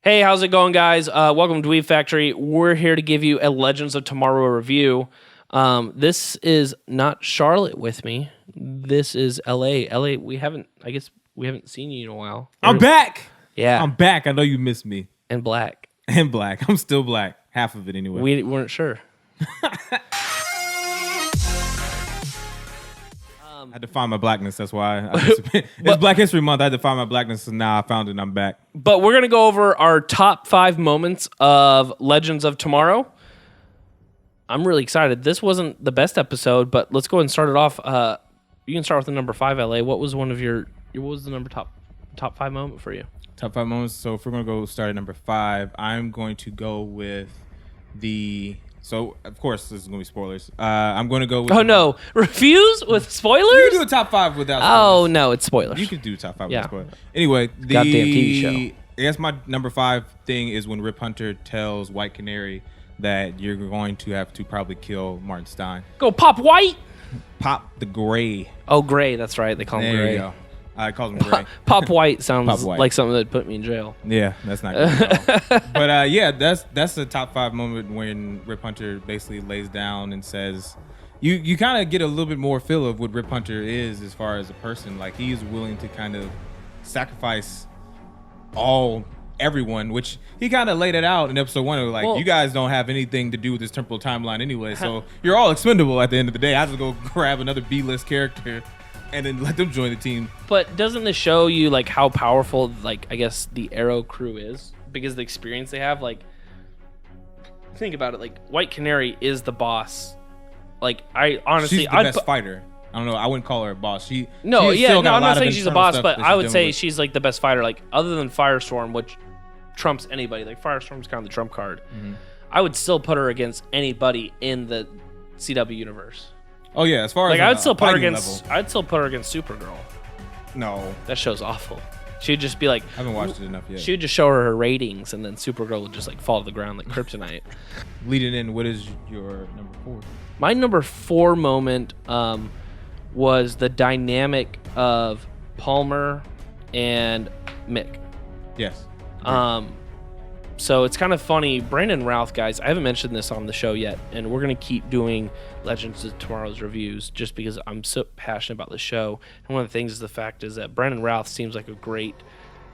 Hey, how's it going, guys? Welcome to DWEEB Factory. We're here to give you a Legends of Tomorrow review. This is not Charlotte with me. This is LA. LA, we haven't seen you in a while. I'm back. Yeah. I'm back. I know you missed me. And black. And black. I'm still black. Half of it anyway. We weren't sure. I had to find my blackness. That's why. It's Black History Month. I had to find my blackness, and now I found it and I'm back. But we're going to go over our top 5 moments of Legends of Tomorrow. I'm really excited. This wasn't the best episode, but let's go ahead and start it off. You can start with the number 5, LA. What was the top 5 moment for you? Top 5 moments. So if we're going to go start at number 5, I'm going to go with So, of course, this is going to be spoilers. I'm going to go with... Oh, no. Refuse with spoilers? You can do a top 5 without spoilers. Oh, no, it's spoilers. You could do top 5 without spoilers. Anyway, Goddamn TV show. I guess my number 5 thing is when Rip Hunter tells White Canary that you're going to have to probably kill Martin Stein. Go Pop White? Pop the Gray. Oh, Gray. That's right. They call him Gray. There you go. I call him Gray. Pop White sounds Pop White. like something that'd put me in jail. Yeah, that's not good at all. But yeah, that's the top 5 moment when Rip Hunter basically lays down and says, you kind of get a little bit more feel of what Rip Hunter is as far as a person. Like, he is willing to kind of sacrifice everyone, which he kind of laid it out in episode 1. Like, you guys don't have anything to do with this temporal timeline anyway, so you're all expendable at the end of the day. I have to go grab another B-list character and then let them join the team. But doesn't this show you like how powerful, like, I guess the Arrow crew is because the experience they have? Like, think about it. Like, White Canary is the boss. Like, I honestly, she's the best fighter. I don't know. I wouldn't call her a boss. I'm not saying she's a boss, but I would say she's like the best fighter. Like, other than Firestorm, which trumps anybody. Like, Firestorm's kind of the trump card. Mm-hmm. I would still put her against anybody in the CW universe. Oh yeah, as far as like, I'd still put her against Supergirl. No, that show's awful. She'd just be like, I haven't watched it enough yet. She'd just show her ratings, and then Supergirl would just like fall to the ground like kryptonite. Leading in, what is your number 4? My number 4 moment was the dynamic of Palmer and Mick. Yes. So it's kind of funny. Brandon Routh, guys, I haven't mentioned this on the show yet, and we're going to keep doing Legends of Tomorrow's reviews just because I'm so passionate about the show. And one of the things is the fact is that Brandon Routh seems like a great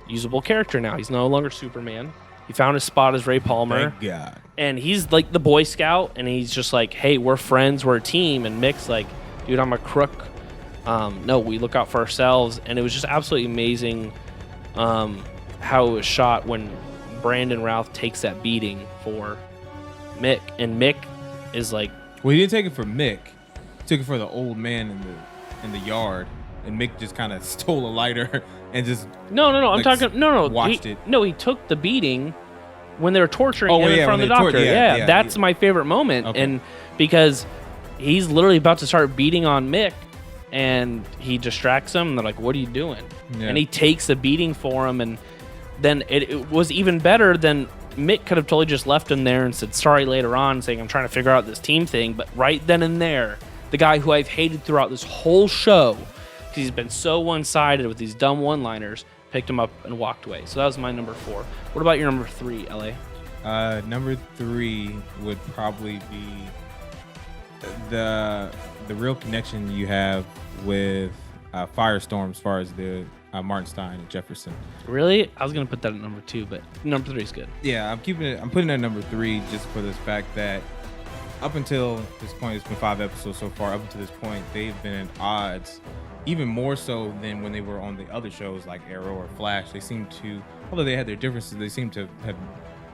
usable character now. He's no longer Superman. He found his spot as Ray Palmer. Thank God. And he's like the Boy Scout, and he's just like, hey, we're friends, we're a team. And Mick's like, dude, I'm a crook. No, we look out for ourselves. And it was just absolutely amazing how it was shot when Brandon Routh takes that beating for Mick, and Mick is like, well, he didn't take it for Mick. He took it for the old man in the yard, and Mick just kind of stole a lighter and just watched it. No, he took the beating when they were torturing him in front of the doctor. That's my favorite moment, and because he's literally about to start beating on Mick, and he distracts him, and they're like, "What are you doing?" Yeah. And he takes the beating for him, and then it was even better than Mick could have totally just left him there and said sorry later on, saying I'm trying to figure out this team thing. But right then and there, the guy who I've hated throughout this whole show, because he's been so one-sided with these dumb one-liners, picked him up and walked away. So that was my number 4. What about your number 3, LA? Number 3 would probably be the real connection you have with Firestorm as far as the Martin Stein and Jefferson. Really? I was gonna put that at number 2, but number 3 is good. Yeah, I'm putting it at number 3 just for this fact that up until this point, it's been 5 episodes so far. Up until this point, they've been at odds, even more so than when they were on the other shows like Arrow or Flash. They seem to, although they had their differences, they seem to have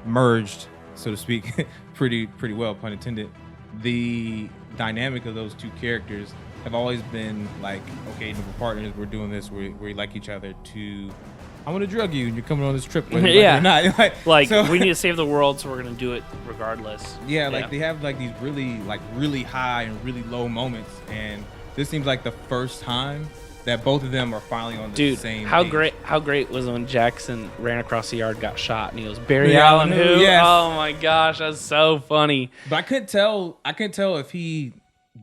merged, so to speak, pretty well, pun intended. The dynamic of those 2 characters have always been like, okay, we're partners, we're doing this, we like each other. To, I want to drug you, and you're coming on this trip with me, or not. We need to save the world, so we're gonna do it regardless. Yeah, like they have like these really high and really low moments, and this seems like the first time that both of them are finally on the same page. How great was when Jackson ran across the yard, got shot, and he goes, Barry Allen, who? Yes. Oh my gosh, that's so funny. But I couldn't tell if he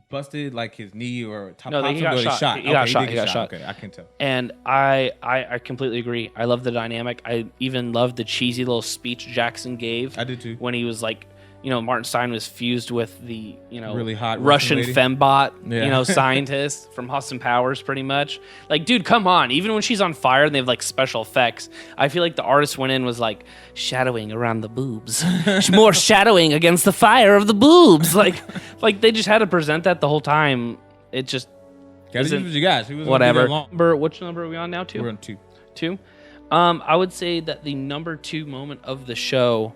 busted like his knee or top? No, he got shot. He got shot. Okay, I can tell. And I completely agree. I love the dynamic. I even love the cheesy little speech Jackson gave. I did too. When he was like, Martin Stein was fused with the, really hot Russian lady. fembot, scientist from Austin Powers, pretty much. Like, dude, come on. Even when she's on fire and they have like special effects, I feel like the artist went in was like shadowing around the boobs, more shadowing against the fire of the boobs. Like they just had to present that the whole time. It just gotta use what you got. Whatever. Which number are we on now? 2. We're on 2. 2. I would say that the number 2 moment of the show.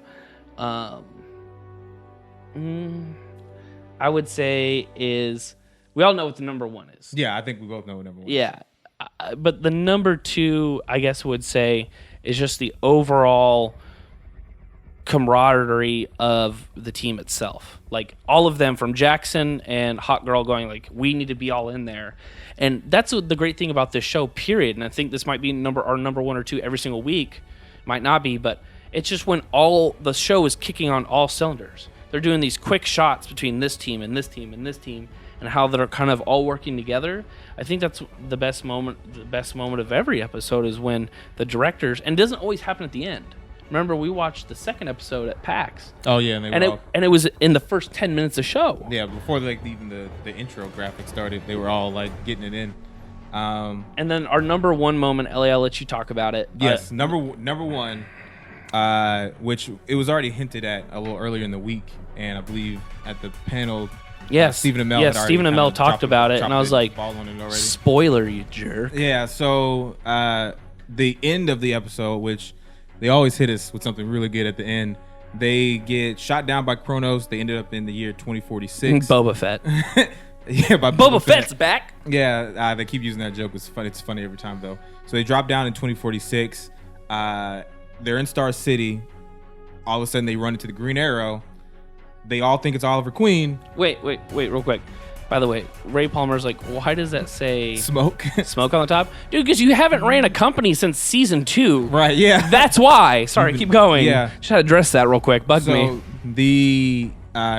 I would say is, we all know what the number 1 is. Yeah, I think we both know what number 1 is. Yeah. But the number 2, I guess, would say is just the overall camaraderie of the team itself. Like, all of them, from Jackson and Hot Girl, going like, we need to be all in there. And that's the great thing about this show, period. And I think this might be our number 1 or 2 every single week. Might not be, but it's just when all the show is kicking on all cylinders. They're doing these quick shots between this team and this team and this team, and how they're kind of all working together. I think that's the best moment. The best moment of every episode is when the directors, and it doesn't always happen at the end. Remember, we watched the second episode at PAX. Oh yeah, and it was in the first 10 minutes of show. Yeah, before even the intro graphic started, they were all like getting it in. And then our number 1 moment, Ellie, I'll let you talk about it. Yes, number 1. Which it was already hinted at a little earlier in the week, and I believe at the panel, Stephen Amell. Yes, Stephen Amell talked about it, and I was like, "Spoiler, you jerk!" Yeah. So the end of the episode, which they always hit us with something really good at the end. They get shot down by Kronos. They ended up in the year 2046. Boba Fett. Yeah, by Boba Fett's back. Yeah, they keep using that joke. It's fun. It's funny every time though. So they drop down in 2046. They're in Star City. All of a sudden, they run into the Green Arrow. They all think it's Oliver Queen. Wait, real quick. By the way, Ray Palmer's like, why does that say smoke? Smoke on the top? Dude, because you haven't ran a company since season 2. Right, yeah. That's why. Sorry, keep going. Yeah. Just had to address that real quick. Bugged me. The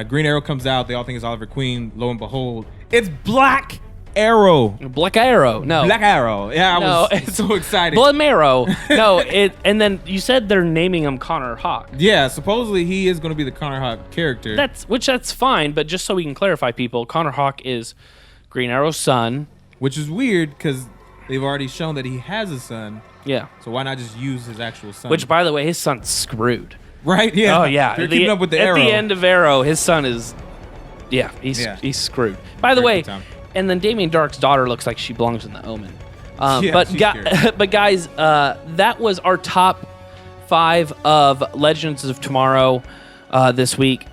Green Arrow comes out. They all think it's Oliver Queen. Lo and behold, it's Black Arrow. Black Arrow. No. Black Arrow. Yeah, I was so excited. Blood Marrow. No, and then you said they're naming him Connor Hawke. Yeah, supposedly he is going to be the Connor Hawke character. That's fine, but just so we can clarify, people, Connor Hawke is Green Arrow's son. Which is weird because they've already shown that he has a son. Yeah. So why not just use his actual son? Which, by the way, his son's screwed. Right? Yeah. Oh, yeah. They're keeping up with the Arrow. At the end of Arrow, his son is... Yeah, he's screwed. By the way... And then Damien Dark's daughter looks like she belongs in the Omen. But guys, that was our top 5 of Legends of Tomorrow this week.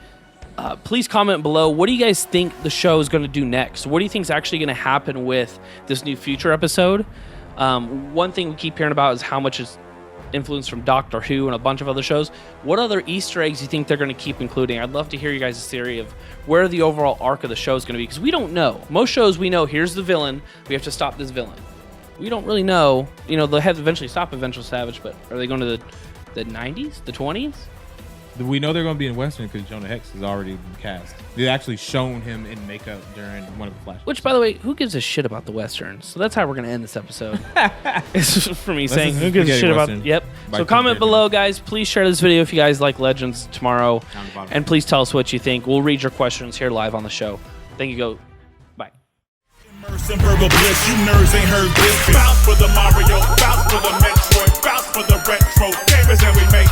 Please comment below. What do you guys think the show is going to do next? What do you think is actually going to happen with this new future episode? One thing we keep hearing about is how much is influence from Doctor Who and a bunch of other shows. What other Easter eggs do you think they're going to keep including? I'd love to hear you guys' theory of where the overall arc of the show is going to be, because we don't know. Most shows we know, here's the villain, we have to stop this villain. We don't really know. They'll have to eventually stop Eventual Savage, but are they going to the 90s, the 20s? We know they're going to be in Western because Jonah Hex has already been cast. They've actually shown him in makeup during one of the flashbacks. Which, by the way, who gives a shit about the Westerns? So that's how we're going to end this episode. It's just for me saying, who gives a shit about... Yep. So comment below, guys. Please share this video if you guys like Legends Tomorrow. And please tell us what you think. We'll read your questions here live on the show. Thank you. Go. Bye. Immersive verbal bliss, you nerds ain't heard this. Bounce for the Mario, bounce for the Metroid, bounce for the retro gamers, and we make